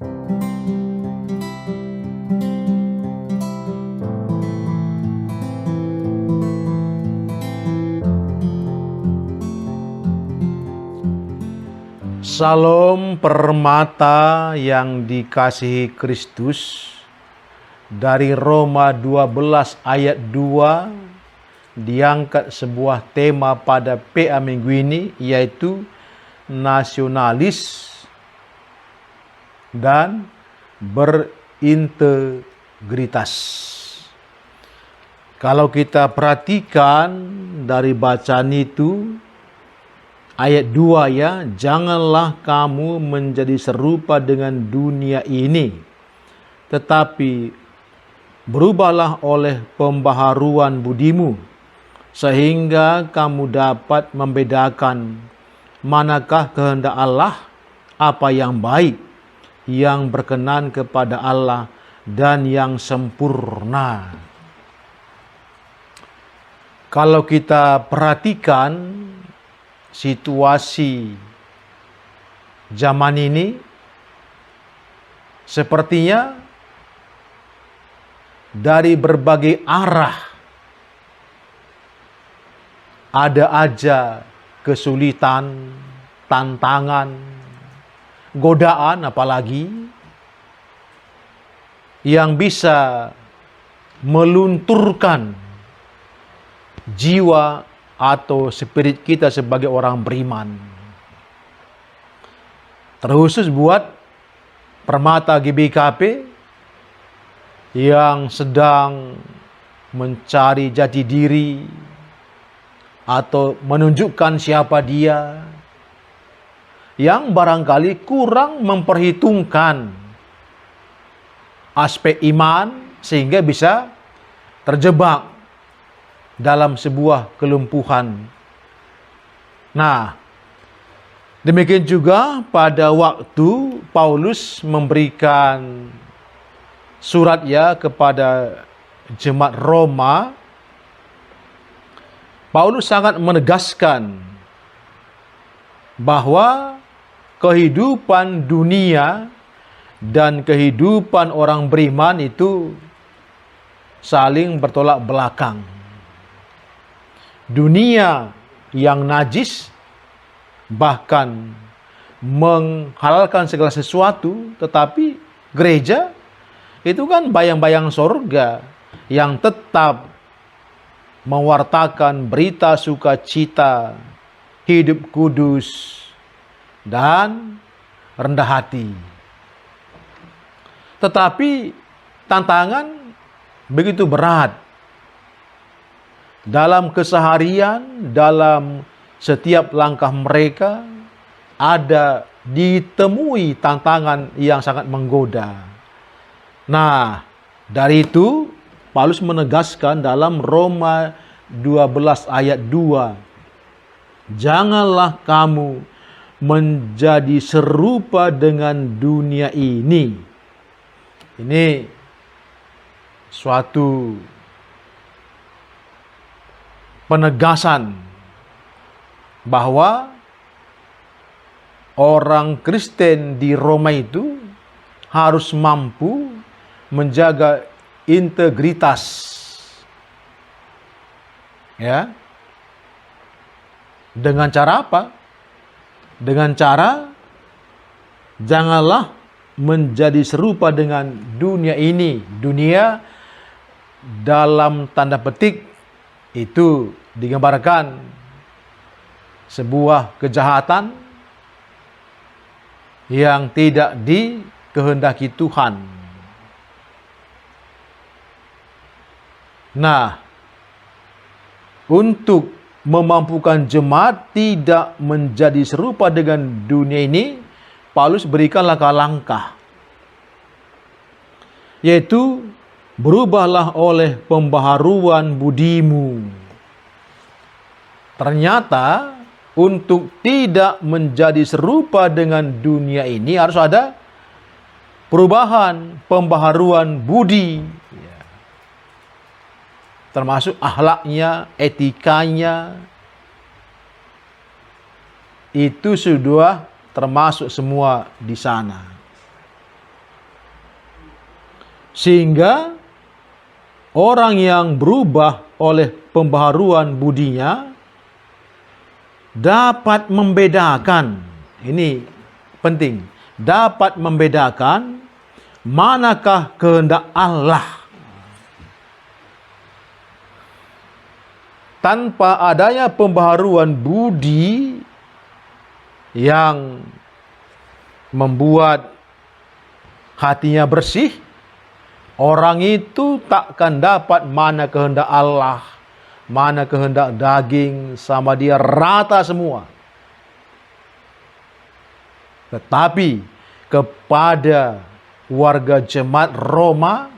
Salam permata yang dikasihi Kristus. Dari Roma 12 ayat 2 diangkat sebuah tema pada PA minggu ini, yaitu nasionalis dan berintegritas. Kalau kita perhatikan dari bacaan itu, ayat 2 ya, janganlah kamu menjadi serupa dengan dunia ini, tetapi berubahlah oleh pembaharuan budimu, sehingga kamu dapat membedakan manakah kehendak Allah, apa yang baik, yang berkenan kepada Allah, dan yang sempurna. Kalau kita perhatikan situasi zaman ini, sepertinya dari berbagai arah ada aja kesulitan, tantangan, godaan apalagi yang bisa melunturkan jiwa atau spirit kita sebagai orang beriman. Terkhusus buat permata GBKP yang sedang mencari jati diri atau menunjukkan siapa dia, yang barangkali kurang memperhitungkan aspek iman sehingga bisa terjebak dalam sebuah kelumpuhan. Nah, demikian juga pada waktu Paulus memberikan surat ya kepada jemaat Roma, Paulus sangat menegaskan bahwa kehidupan dunia dan kehidupan orang beriman itu saling bertolak belakang. Dunia yang najis bahkan menghalalkan segala sesuatu, tetapi gereja itu kan bayang-bayang sorga yang tetap mewartakan berita sukacita, hidup kudus, dan rendah hati. Tetapi tantangan begitu berat. Dalam keseharian, dalam setiap langkah mereka, ada ditemui tantangan yang sangat menggoda. Nah, dari itu Paulus menegaskan dalam Roma 12 ayat 2, janganlah kamu menjadi serupa dengan dunia ini. Ini suatu penegasan bahwa orang Kristen di Roma itu harus mampu menjaga integritas, ya. Dengan cara apa? Dengan cara janganlah menjadi serupa dengan dunia ini. Dunia dalam tanda petik itu digambarkan sebuah kejahatan yang tidak dikehendaki Tuhan. Nah, untuk memampukan jemaat tidak menjadi serupa dengan dunia ini, Paulus berikan langkah-langkah, yaitu berubahlah oleh pembaharuan budimu. Ternyata untuk tidak menjadi serupa dengan dunia ini harus ada perubahan, pembaharuan budi, termasuk akhlaknya, etikanya. Itu sudah termasuk semua di sana. Sehingga orang yang berubah oleh pembaharuan budinya dapat membedakan, ini penting, dapat membedakan manakah kehendak Allah. Tanpa adanya pembaharuan budi yang membuat hatinya bersih, orang itu takkan dapat mana kehendak Allah, mana kehendak daging, sama dia rata semua. Tetapi kepada warga jemaat Roma,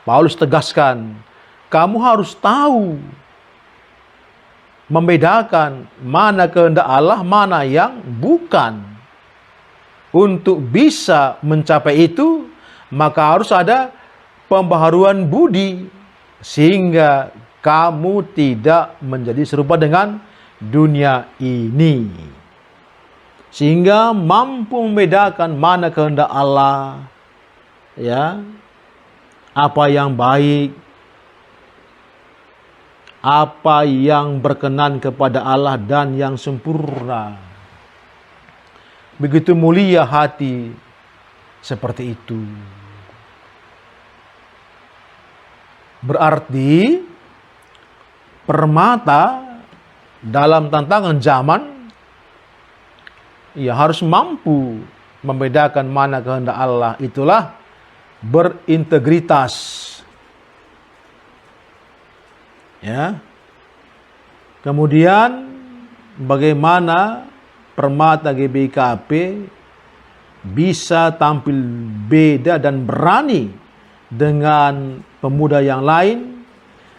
Paulus tegaskan, kamu harus tahu membedakan mana kehendak Allah, mana yang bukan. Untuk bisa mencapai itu, maka harus ada pembaharuan budi, sehingga kamu tidak menjadi serupa dengan dunia ini. Sehingga mampu membedakan mana kehendak Allah, ya, apa yang baik, apa yang berkenan kepada Allah dan yang sempurna. Begitu mulia hati seperti itu. Berarti permata dalam tantangan zaman, ia harus mampu membedakan mana kehendak Allah. Itulah berintegritas. Ya. Kemudian bagaimana permata GBKP bisa tampil beda dan berani dengan pemuda yang lain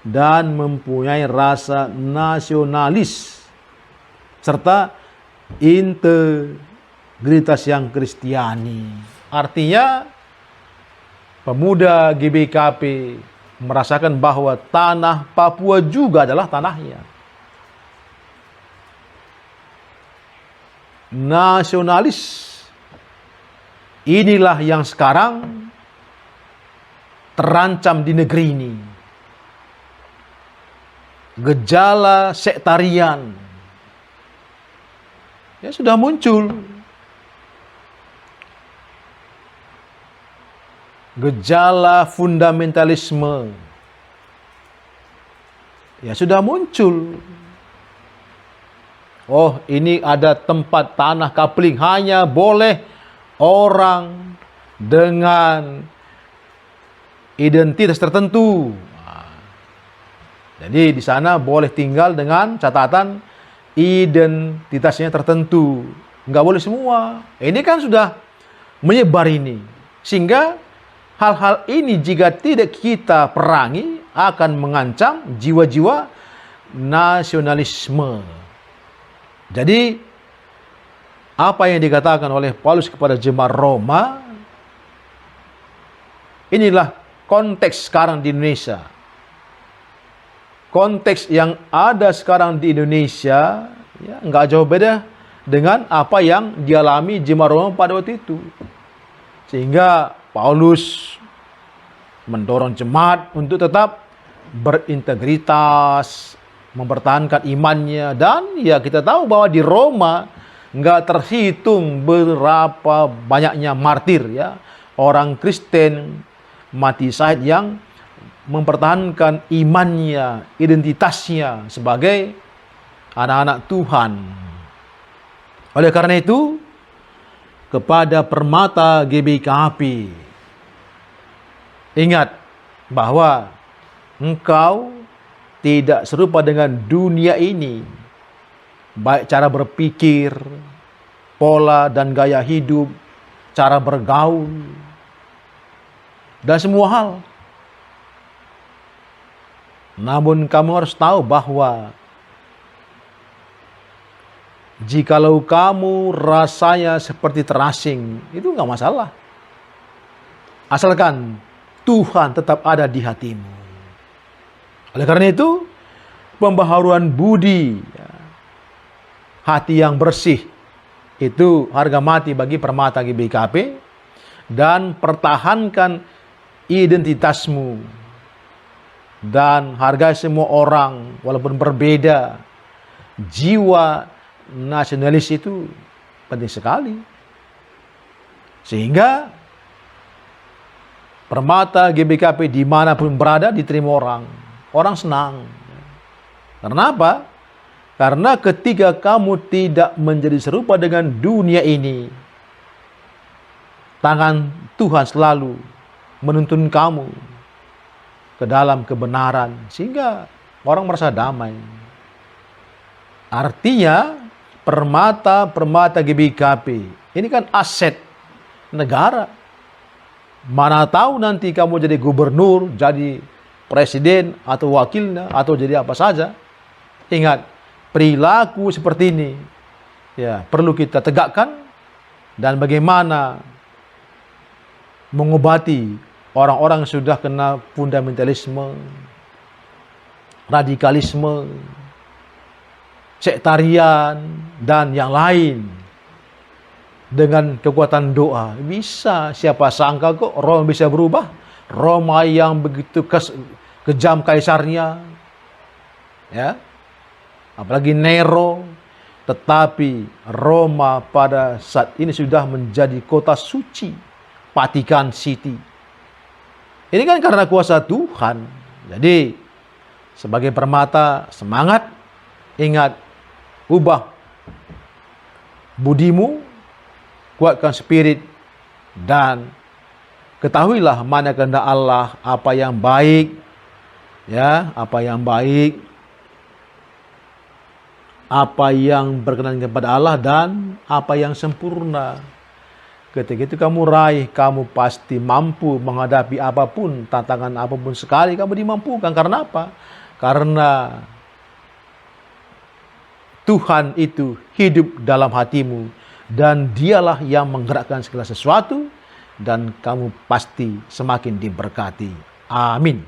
dan mempunyai rasa nasionalis serta integritas yang Kristiani. Artinya pemuda GBKP merasakan bahwa tanah Papua juga adalah tanahnya. Nasionalis inilah yang sekarang terancam di negeri ini. Gejala sektarian ya sudah muncul. Gejala fundamentalisme ya sudah muncul. Oh, ini ada tempat tanah kapling hanya boleh orang dengan identitas tertentu. Jadi di sana boleh tinggal dengan catatan identitasnya tertentu. Nggak boleh semua. Ini kan sudah menyebar ini. Sehingga hal-hal ini jika tidak kita perangi akan mengancam jiwa-jiwa nasionalisme. Jadi apa yang dikatakan oleh Paulus kepada jemaat Roma, inilah konteks sekarang di Indonesia. Konteks yang ada sekarang di Indonesia ya, nggak jauh beda dengan apa yang dialami jemaat Roma pada waktu itu. Sehingga Paulus mendorong jemaat untuk tetap berintegritas, mempertahankan imannya. Dan ya kita tahu bahwa di Roma nggak terhitung berapa banyaknya martir ya, orang Kristen mati syahid yang mempertahankan imannya, identitasnya sebagai anak-anak Tuhan. Oleh karena itu, kepada permata GBKP, ingat bahwa engkau tidak serupa dengan dunia ini, baik cara berpikir, pola dan gaya hidup, cara bergaul, dan semua hal. Namun kamu harus tahu bahwa jikalau kamu rasanya seperti terasing, itu nggak masalah. Asalkan Tuhan tetap ada di hatimu. Oleh karena itu, pembaharuan budi, hati yang bersih, itu harga mati bagi permata GBKP. Dan pertahankan identitasmu dan hargai semua orang walaupun berbeda. Jiwa nasionalis itu penting sekali. Sehingga Permata GBKP dimanapun berada diterima orang. Orang senang. Karena apa? Karena ketika kamu tidak menjadi serupa dengan dunia ini, tangan Tuhan selalu menuntun kamu ke dalam kebenaran. Sehingga orang merasa damai. Artinya permata GBKP ini kan aset negara. Mana tahu nanti kamu jadi gubernur, jadi presiden atau wakilnya atau jadi apa saja. Ingat, perilaku seperti ini ya perlu kita tegakkan, dan bagaimana mengobati orang-orang yang sudah kena fundamentalisme, radikalisme, sektarian dan yang lain. Dengan kekuatan doa bisa. Siapa sangka kok Roma bisa berubah. Roma yang begitu kejam kaisarnya, ya, apalagi Nero, tetapi Roma pada saat ini sudah menjadi kota suci, Vatikan City. Ini kan karena kuasa Tuhan. Jadi sebagai permata, semangat, ingat, ubah budimu, kuatkan spirit, dan ketahuilah mana kehendak Allah, apa yang baik, ya, apa yang baik, apa yang berkenan kepada Allah, dan apa yang sempurna. Ketika itu kamu raih, kamu pasti mampu menghadapi apapun, tantangan apapun sekali kamu dimampukan. Karena apa? Karena Tuhan itu hidup dalam hatimu, dan dialah yang menggerakkan segala sesuatu, dan kamu pasti semakin diberkati. Amin.